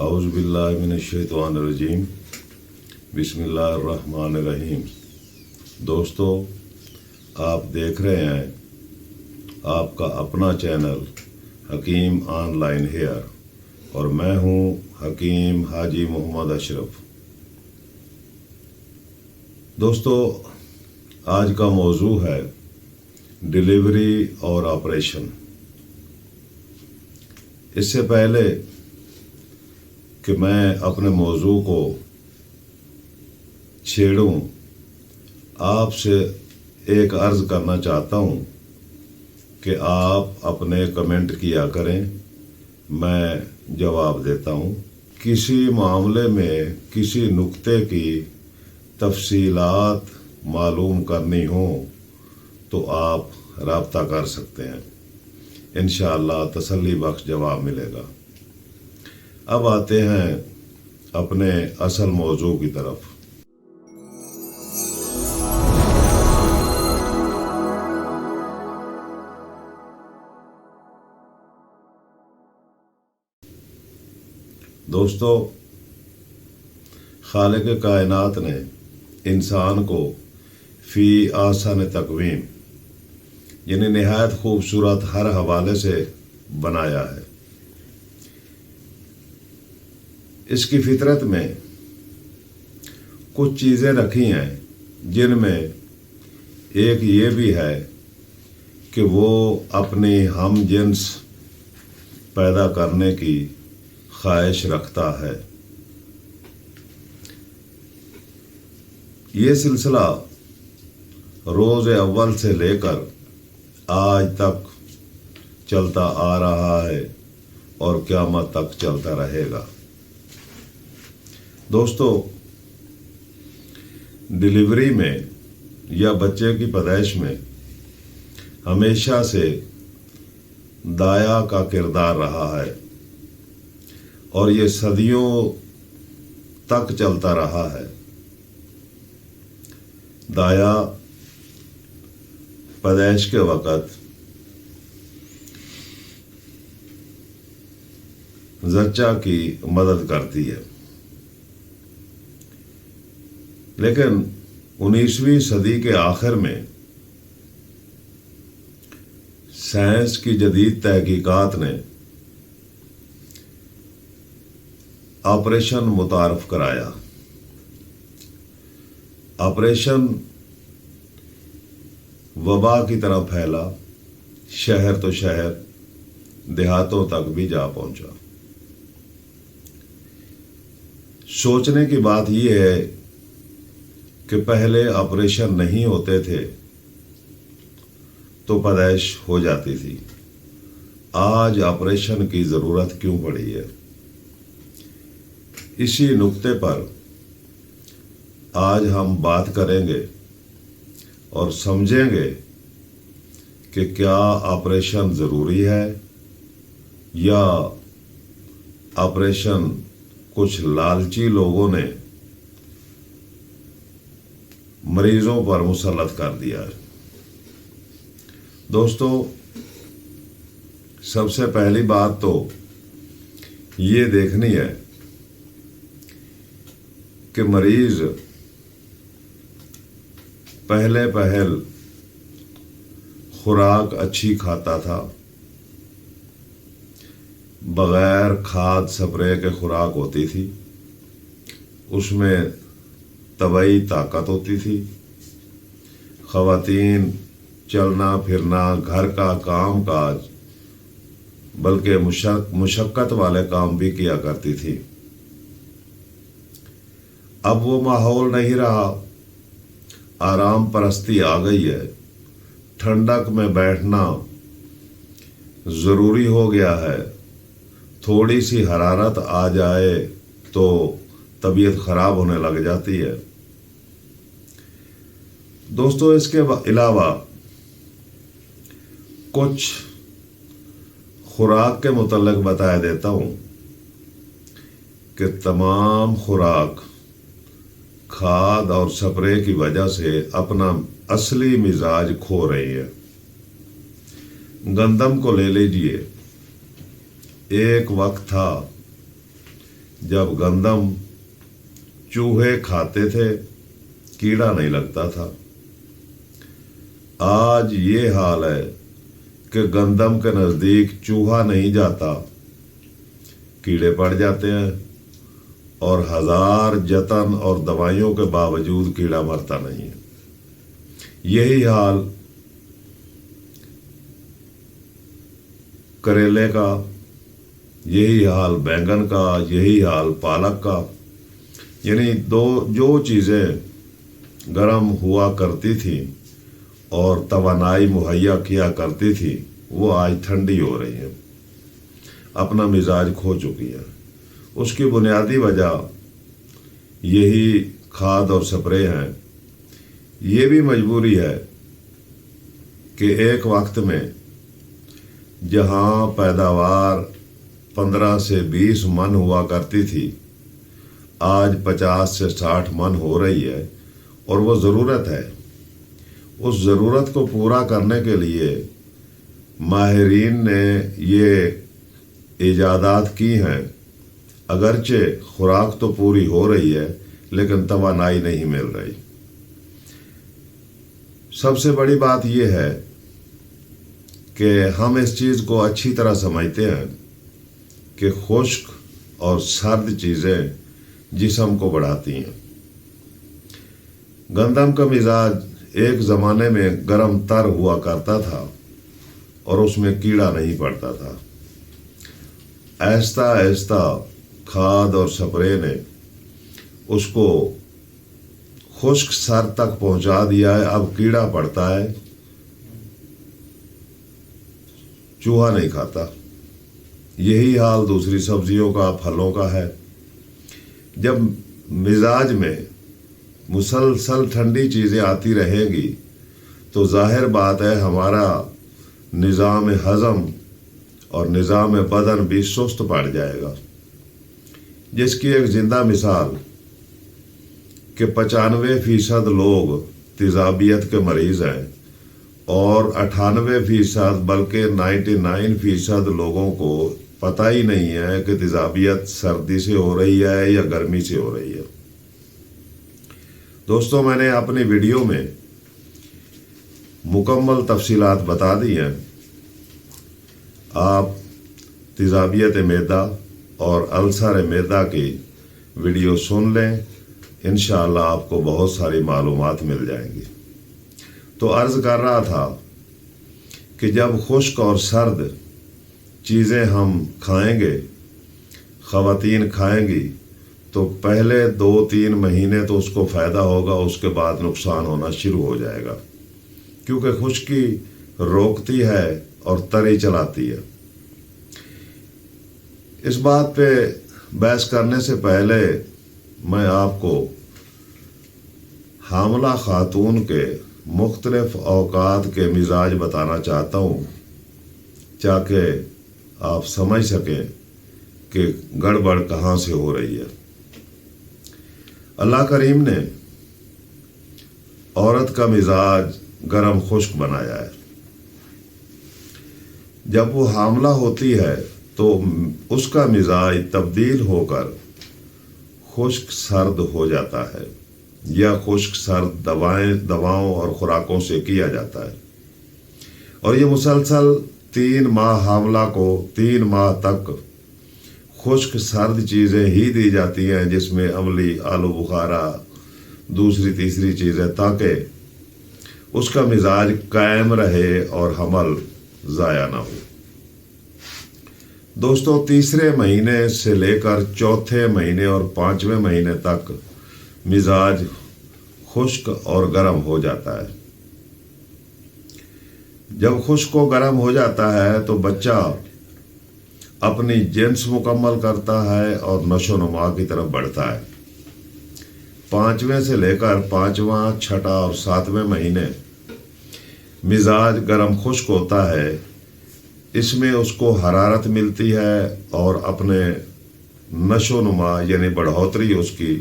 اعوذ باللہ من الشیطان الرجیم بسم اللہ الرحمن الرحیم۔ دوستو، آپ دیکھ رہے ہیں آپ کا اپنا چینل حکیم آن لائن ہیئر، اور میں ہوں حکیم حاجی محمد اشرف۔ دوستو، آج کا موضوع ہے ڈیلیوری اور آپریشن۔ اس سے پہلے کہ میں اپنے موضوع کو چھیڑوں، آپ سے ایک عرض کرنا چاہتا ہوں کہ آپ اپنے کمنٹ کیا کریں، میں جواب دیتا ہوں۔ کسی معاملے میں کسی نکتے کی تفصیلات معلوم کرنی ہوں تو آپ رابطہ کر سکتے ہیں، انشاءاللہ تسلی بخش جواب ملے گا۔ اب آتے ہیں اپنے اصل موضوع کی طرف۔ دوستو، خالق کائنات نے انسان کو فی احسن تقویم یعنی نہایت خوبصورت ہر حوالے سے بنایا ہے۔ اس کی فطرت میں کچھ چیزیں رکھی ہیں جن میں ایک یہ بھی ہے کہ وہ اپنی ہم جنس پیدا کرنے کی خواہش رکھتا ہے۔ یہ سلسلہ روز اول سے لے کر آج تک چلتا آ رہا ہے اور قیامت تک چلتا رہے گا۔ دوستو، ڈیلیوری میں یا بچے کی پیدائش میں ہمیشہ سے دایا کا کردار رہا ہے، اور یہ صدیوں تک چلتا رہا ہے۔ دایا پیدائش کے وقت زچہ کی مدد کرتی ہے، لیکن 19ویں صدی کے آخر میں سائنس کی جدید تحقیقات نے آپریشن متعارف کرایا۔ آپریشن وبا کی طرح پھیلا، شہر تو شہر، دیہاتوں تک بھی جا پہنچا۔ سوچنے کی بات یہ ہے کہ پہلے آپریشن نہیں ہوتے تھے تو پیدائش ہو جاتی تھی، آج آپریشن کی ضرورت کیوں پڑی ہے؟ اسی نقطے پر آج ہم بات کریں گے اور سمجھیں گے کہ کیا آپریشن ضروری ہے یا آپریشن کچھ لالچی لوگوں نے مریضوں پر مسلط کر دیا ہے۔ دوستو، سب سے پہلی بات تو یہ دیکھنی ہے کہ مریض پہلے خوراک اچھی کھاتا تھا، بغیر کھاد سپرے کے خوراک ہوتی تھی، اس میں طبعی طاقت ہوتی تھی، خواتین چلنا پھرنا، گھر کا کام کاج، بلکہ مشقت والے کام بھی کیا کرتی تھی۔ اب وہ ماحول نہیں رہا، آرام پرستی آ گئی ہے، ٹھنڈک میں بیٹھنا ضروری ہو گیا ہے، تھوڑی سی حرارت آ جائے تو طبیعت خراب ہونے لگ جاتی ہے۔ دوستو، اس کے علاوہ کچھ خوراک کے متعلق بتا دیتا ہوں کہ تمام خوراک کھاد اور سپرے کی وجہ سے اپنا اصلی مزاج کھو رہی ہے۔ گندم کو لے لیجئے، ایک وقت تھا जब गंदम चूहे खाते थे कीड़ा नहीं लगता था। आज ये हाल है कि गंदम के नज़दीक चूहा नहीं जाता, कीड़े पड़ जाते हैं और हजार जतन और दवाइयों के बावजूद कीड़ा मरता नहीं है। यही हाल करेले का, यही हाल बैंगन का, यही हाल पालक का। यानी जो चीज़ें गर्म हुआ करती थी और तवानाई मुहैया किया करती थी वो आज ठंडी हो रही है, अपना मिजाज खो चुकी है। उसकी बुनियादी वजह यही खाद और स्प्रे हैं। ये भी मजबूरी है कि एक वक्त में जहाँ पैदावार 15 से 20 मन हुआ करती थी, आज 50 से 60 मन हो रही है। और वो ज़रूरत है। उस ज़रूरत को पूरा करने के लिए माहिरीन ने ये इजादात की हैं। अगरचे खुराक तो पूरी हो रही है लेकिन तवानाई नहीं मिल रही। सबसे बड़ी बात यह है कि हम इस चीज़ को अच्छी तरह समझते हैं कि खुश्क और सर्द चीज़ें जिस्म को बढ़ाती हैं। गंदम का मिजाज एक ज़माने में गर्म तर हुआ करता था और उसमें कीड़ा नहीं पड़ता था। आहिस्ता आहिस्ता खाद और स्प्रे ने उसको खुश्क सर तक पहुंचा दिया है। अब कीड़ा पड़ता है, चूहा नहीं खाता। यही हाल दूसरी सब्जियों का, फलों का है। जब मिजाज में मुसलसल ठंडी चीज़ें आती रहेंगी तो जाहिर बात है हमारा निज़ाम हज़म और निज़ाम बदन भी सुस्त पड़ जाएगा। जिसकी एक ज़िंदा मिसाल कि 95% लोग तेज़ाबियत के मरीज़ हैं और 98% बल्कि 99% लोगों को पता ही नहीं है कि तेज़ाबियत सर्दी से हो रही है या गर्मी से हो रही है। दोस्तों, मैंने अपनी वीडियो में मुकम्मल तफसीलात बता दी हैं। आप तेज़ाबियत मैदा और अल्सर मैदा की वीडियो सुन लें, इंशाअल्लाह आपको बहुत सारी मालूमात मिल जाएंगी। तो अर्ज़ कर रहा था कि जब खुश्क और सर्द चीज़ें हम खाएंगे, ख़वातीन खाएंगी, तो पहले 2-3 महीने तो उसको फ़ायदा होगा, उसके बाद नुकसान होना शुरू हो जाएगा। क्योंकि खुश्की रोकती है और तरी चलाती है। इस बात पे बहस करने से पहले मैं आपको हामला खातून के मुख्तलिफ औकात के मिजाज बताना चाहता हूँ, ताकि आप समझ सकें कि गड़बड़ कहाँ से हो रही है। अल्लाह करीम ने औरत का मिजाज गरम खुश्क बनाया है। जब वो हामला होती है तो उसका मिजाज तब्दील होकर खुश्क सर्द हो जाता है, या खुश्क सर्द दवाओं और खुराकों से किया जाता है। और ये मुसलसल 3 माह हामला को 3 माह तक खुश्क सर्द चीज़ें ही दी जाती हैं, जिसमें अमली, आलू बुखारा, दूसरी तीसरी चीज़ें, ताकि उसका मिजाज कायम रहे और हमल ज़ाया ना हो। दोस्तों, तीसरे महीने से लेकर चौथे महीने और 5वें महीने तक मिजाज खुश्क और गर्म हो जाता है। जब खुश्क और गर्म हो जाता है तो बच्चा अपनी जिन्स मुकम्मल करता है और नशो नुमा की तरफ बढ़ता है। 5वें से लेकर 5वां, 6ठा और 7वें महीने मिजाज गर्म खुश्क होता है। इसमें उसको हरारत मिलती है और अपने नशो नुमा यानी बढ़ोतरी उसकी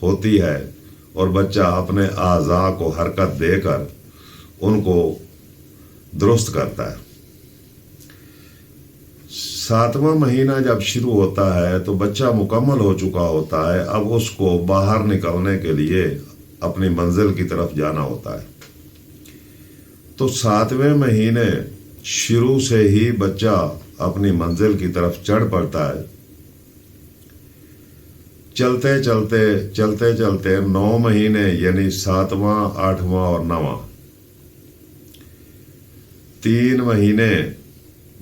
होती है, और बच्चा अपने आज़ा को हरकत देकर उनको दुरुस्त करता है। 7वां महीना जब शुरू होता है तो बच्चा मुकम्मल हो चुका होता है। अब उसको बाहर निकलने के लिए अपनी मंजिल की तरफ जाना होता है। तो 7वें महीने शुरू से ही बच्चा अपनी मंजिल की तरफ चढ़ पड़ता है। चलते चलते 9 महीने यानी 7वां, 8वां और 9वां 3 महीने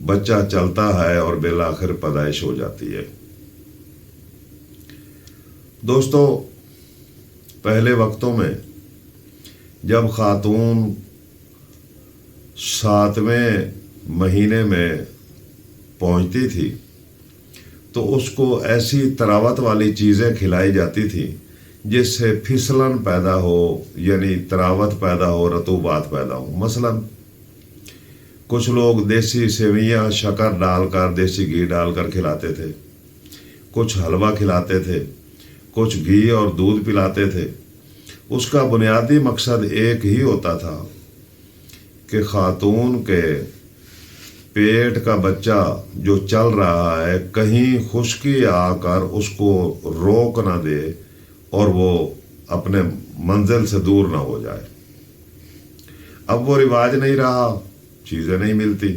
बच्चा चलता है और बिलाखिर पैदाइश हो जाती है। दोस्तों, पहले वक्तों में जब खातून 7वें महीने में पहुंचती थी तो उसको ऐसी तरावत वाली चीज़ें खिलाई जाती थी जिससे फिसलन पैदा हो, यानी तरावत पैदा हो, रतूबात पैदा हो। मसलन कुछ लोग देसी सेवइयाँ शक्कर डालकर, देसी घी डालकर खिलाते थे, कुछ हलवा खिलाते थे, कुछ घी और दूध पिलाते थे। उसका बुनियादी मकसद एक ही होता था कि खातून के पेट का बच्चा जो चल रहा है कहीं खुश्की आकर उसको रोक ना दे और वो अपने मंजिल से दूर ना हो जाए। अब वो रिवाज नहीं रहा, चीज़ें नहीं मिलती।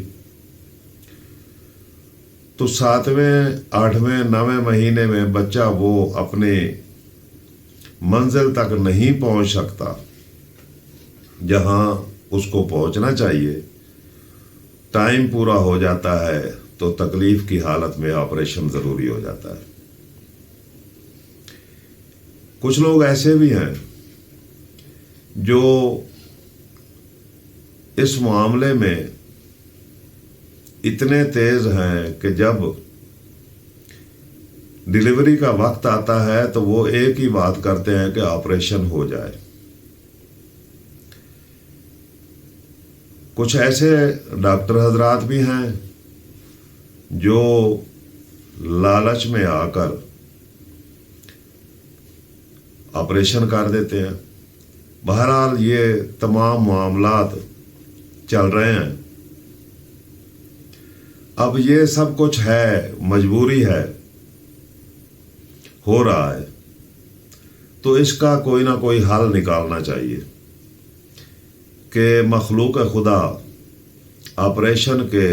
तो 7वें, 8वें, 9वें महीने में बच्चा वो अपने मंजिल तक नहीं पहुंच सकता जहां उसको पहुंचना चाहिए। टाइम पूरा हो जाता है तो तकलीफ की हालत में ऑपरेशन ज़रूरी हो जाता है। कुछ लोग ऐसे भी हैं जो इस मामले में इतने तेज हैं कि जब डिलीवरी का वक्त आता है तो वो एक ही बात करते हैं कि ऑपरेशन हो जाए। कुछ ऐसे डॉक्टर हजरात भी हैं जो लालच में आकर ऑपरेशन कर देते हैं। बहरहाल ये तमाम मामलात चल रहे हैं। अब ये सब कुछ है, मजबूरी है, हो रहा है, तो इसका कोई ना कोई हल निकालना चाहिए कि मखलूक खुदा ऑपरेशन के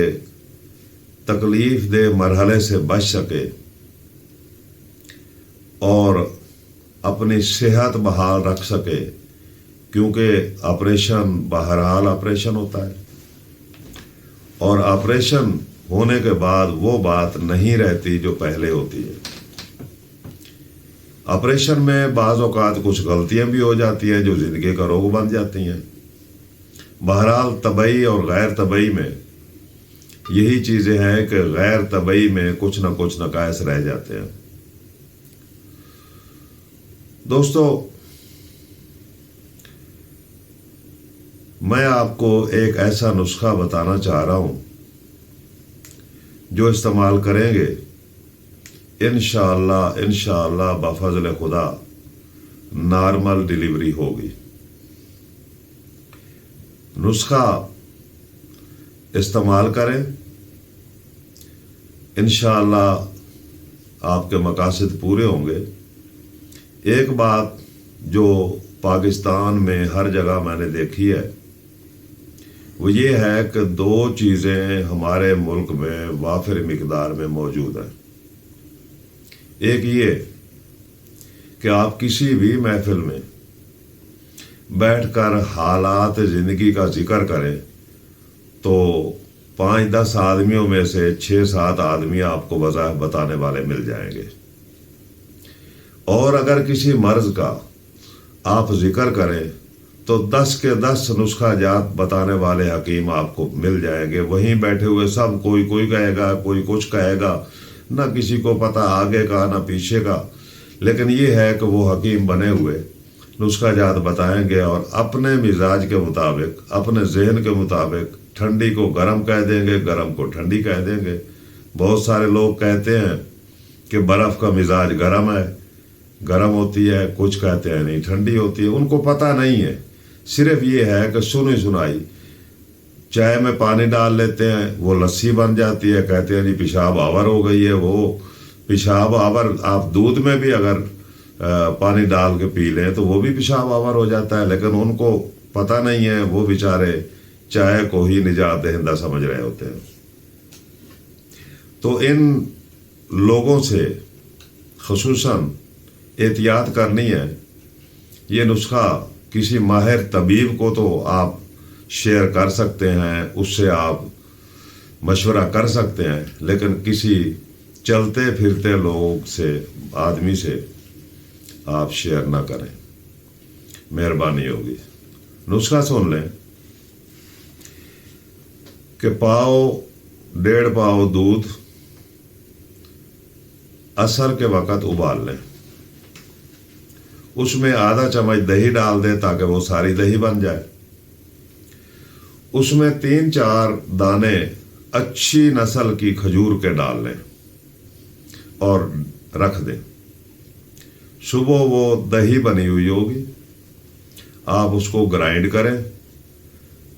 तकलीफ दे मरहले से बच सके और अपनी सेहत बहाल रख सके, क्योंकि ऑपरेशन बहरहाल ऑपरेशन होता है और ऑपरेशन होने के बाद वो बात नहीं रहती जो पहले होती है। ऑपरेशन में बाज़ औक़ात कुछ गलतियां भी हो जाती हैं जो ज़िंदगी का रोग बन जाती हैं। बहरहाल तबई और गैर तबई में यही चीज़ें हैं कि गैर तबई में कुछ ना कुछ नकाइस रह जाते हैं। दोस्तों, मैं आपको एक ऐसा नुस्खा बताना चाह रहा हूं जो इस्तेमाल करेंगे इंशाअल्लाह बफज़ल खुदा नॉर्मल डिलीवरी होगी। नुस्खा इस्तेमाल करें, इंशाअल्लाह आपके मकासद पूरे होंगे। एक बात जो पाकिस्तान में हर जगह मैंने देखी है वो ये है कि 2 चीज़ें हमारे मुल्क में वाफिर मिकदार में मौजूद हैं। एक ये कि आप किसी भी महफिल में बैठकर हालात ज़िंदगी का जिक्र करें तो 5-10 आदमियों में से 6-7 आदमी आपको वज़ाह बताने वाले मिल जाएंगे। और अगर किसी मर्ज़ का आप जिक्र करें तो 10 के 10 नुस्खा जात बताने वाले हकीम आपको मिल जाएंगे। वहीं बैठे हुए सब कोई कहेगा, कोई कुछ कहेगा, ना किसी को पता आगे का ना पीछे का, लेकिन ये है कि वो हकीम बने हुए नुस्खा जात बताएंगे और अपने मिजाज के मुताबिक, अपने जहन के मुताबिक ठंडी को गर्म कह देंगे, गर्म को ठंडी कह देंगे। बहुत सारे लोग कहते हैं कि बर्फ़ का मिजाज गर्म है, गर्म होती है, कुछ कहते हैं नहीं ठंडी होती है। उनको पता नहीं है, सिर्फ ये है कि सुनी सुनाई چائے میں پانی ڈال لیتے ہیں، وہ لسی بن جاتی ہے، کہتے ہیں جی پیشاب آور ہو گئی ہے۔ وہ پیشاب آور آپ دودھ میں بھی اگر پانی ڈال کے پی لیں تو وہ بھی پیشاب آور ہو جاتا ہے، لیکن ان کو پتہ نہیں ہے، وہ بیچارے چائے کو ہی نجات دہندہ سمجھ رہے ہوتے ہیں۔ تو ان لوگوں سے خصوصاً احتیاط کرنی ہے۔ یہ نسخہ کسی ماہر طبیب کو تو آپ شیئر کر سکتے ہیں، اس سے آپ مشورہ کر سکتے ہیں، لیکن کسی چلتے پھرتے لوگ سے، آدمی سے آپ شیئر نہ کریں، مہربانی ہوگی۔ نسخہ سن لیں کہ پاؤ 1.5 پاؤ دودھ عصر کے وقت ابال لیں، اس میں آدھا چمچ دہی ڈال دیں تاکہ وہ ساری دہی بن جائے، اس میں 3-4 دانے اچھی نسل کی کھجور کے ڈال لیں اور رکھ دیں۔ صبح وہ دہی بنی ہوئی ہوگی، آپ اس کو گرائنڈ کریں،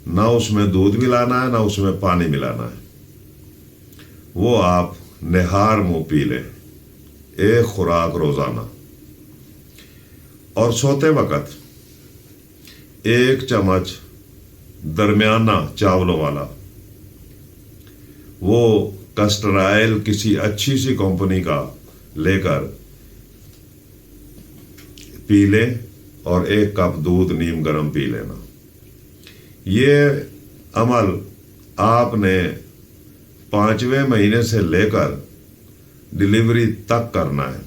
نہ اس میں دودھ ملانا ہے نہ اس میں پانی ملانا ہے، وہ آپ نہار منہ پی لیں، 1 خوراک روزانہ۔ اور سوتے وقت 1 چمچ درمیانہ چاولوں والا وہ کسٹر آئل کسی اچھی سی کمپنی کا لے کر پی لیں، اور 1 کپ دودھ نیم گرم پی لینا۔ یہ عمل آپ نے 5ویں مہینے سے لے کر ڈلیوری تک کرنا ہے۔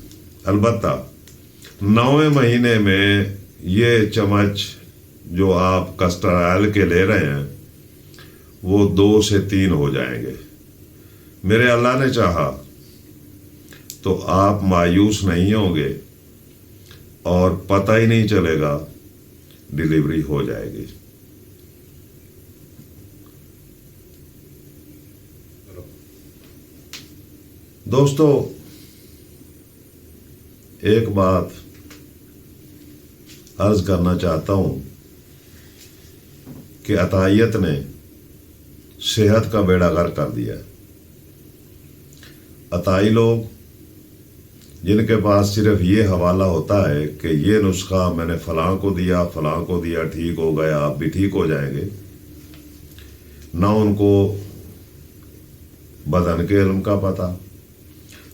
البتہ 9ویں مہینے میں یہ چمچ جو آپ کسٹر آئل کے لے رہے ہیں وہ 2 سے 3 ہو جائیں گے۔ میرے اللہ نے چاہا تو آپ مایوس نہیں ہوں گے اور پتہ ہی نہیں چلے گا، ڈلیوری ہو جائے گی۔ دوستو، ایک بات عرض کرنا چاہتا ہوں کہ عطائیت نے صحت کا بیڑا غرق کر دیا ہے۔ عطائی لوگ جن کے پاس صرف یہ حوالہ ہوتا ہے کہ یہ نسخہ میں نے فلاں کو دیا، فلاں کو دیا، ٹھیک ہو گیا، آپ بھی ٹھیک ہو جائیں گے، نہ ان کو بدن کے علم کا پتہ،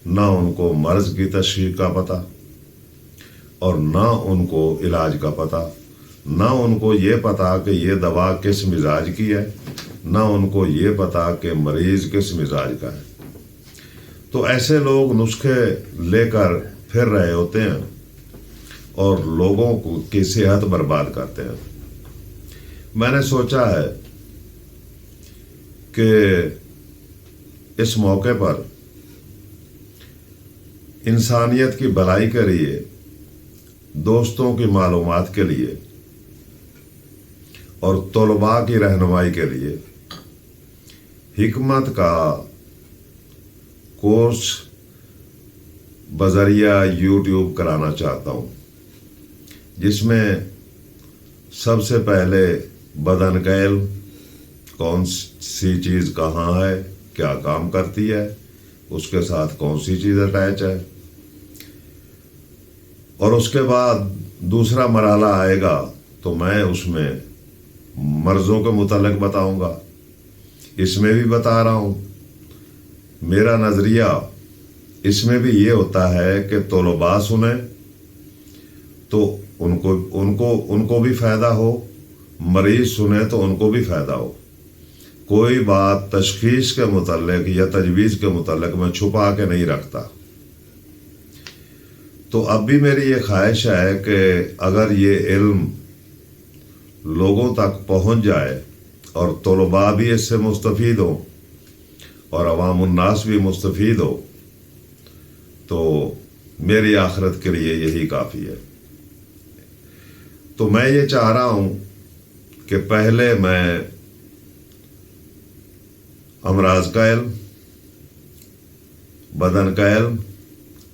نہ ان کو مرض کی تشخیص کا پتہ، اور نہ ان کو علاج کا پتہ، نہ ان کو یہ پتہ کہ یہ دوا کس مزاج کی ہے، نہ ان کو یہ پتہ کہ مریض کس مزاج کا ہے۔ تو ایسے لوگ نسخے لے کر پھر رہے ہوتے ہیں اور لوگوں کی صحت برباد کرتے ہیں۔ میں نے سوچا ہے کہ اس موقع پر انسانیت کی بھلائی کے لیے، دوستوں کی معلومات کے لیے اور طلباء کی رہنمائی کے لیے حکمت کا کورس بذریعہ یوٹیوب کرانا چاہتا ہوں، جس میں سب سے پہلے بدن کا علم، کون سی چیز کہاں ہے، کیا کام کرتی ہے، اس کے ساتھ کون سی چیز اٹیچ ہے، اور اس کے بعد دوسرا مرحلہ آئے گا تو میں اس میں مرضوں کے متعلق بتاؤں گا۔ اس میں بھی بتا رہا ہوں، میرا نظریہ اس میں بھی یہ ہوتا ہے کہ طلباء سنیں تو ان کو بھی فائدہ ہو، مریض سنیں تو ان کو بھی فائدہ ہو۔ کوئی بات تشخیص کے متعلق یا تجویز کے متعلق میں چھپا کے نہیں رکھتا۔ تو اب بھی میری یہ خواہش ہے کہ اگر یہ علم لوگوں تک پہنچ جائے اور طلباء بھی اس سے مستفید ہوں اور عوام الناس بھی مستفید ہو، تو میری آخرت کے لیے یہی کافی ہے۔ تو میں یہ چاہ رہا ہوں کہ پہلے میں امراض کا علم، بدن کا علم،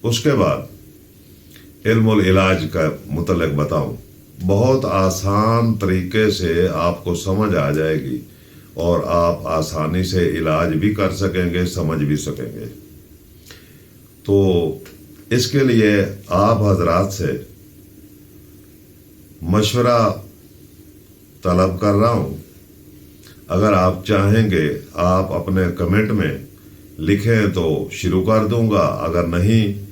اس کے بعد علم العلاج کا متعلق بتاؤں۔ بہت آسان طریقے سے آپ کو سمجھ آ جائے گی، اور آپ آسانی سے علاج بھی کر سکیں گے، سمجھ بھی سکیں گے۔ تو اس کے لیے آپ حضرات سے مشورہ طلب کر رہا ہوں۔ اگر آپ چاہیں گے آپ اپنے کمنٹ میں لکھیں تو شروع کر دوں گا، اگر نہیں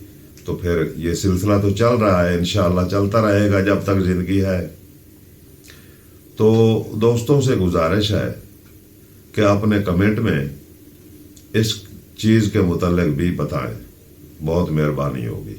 تو پھر یہ سلسلہ تو چل رہا ہے، انشاءاللہ چلتا رہے گا جب تک زندگی ہے۔ تو دوستوں سے گزارش ہے کہ اپنے کمنٹ میں اس چیز کے متعلق بھی بتائیں، بہت مہربانی ہوگی۔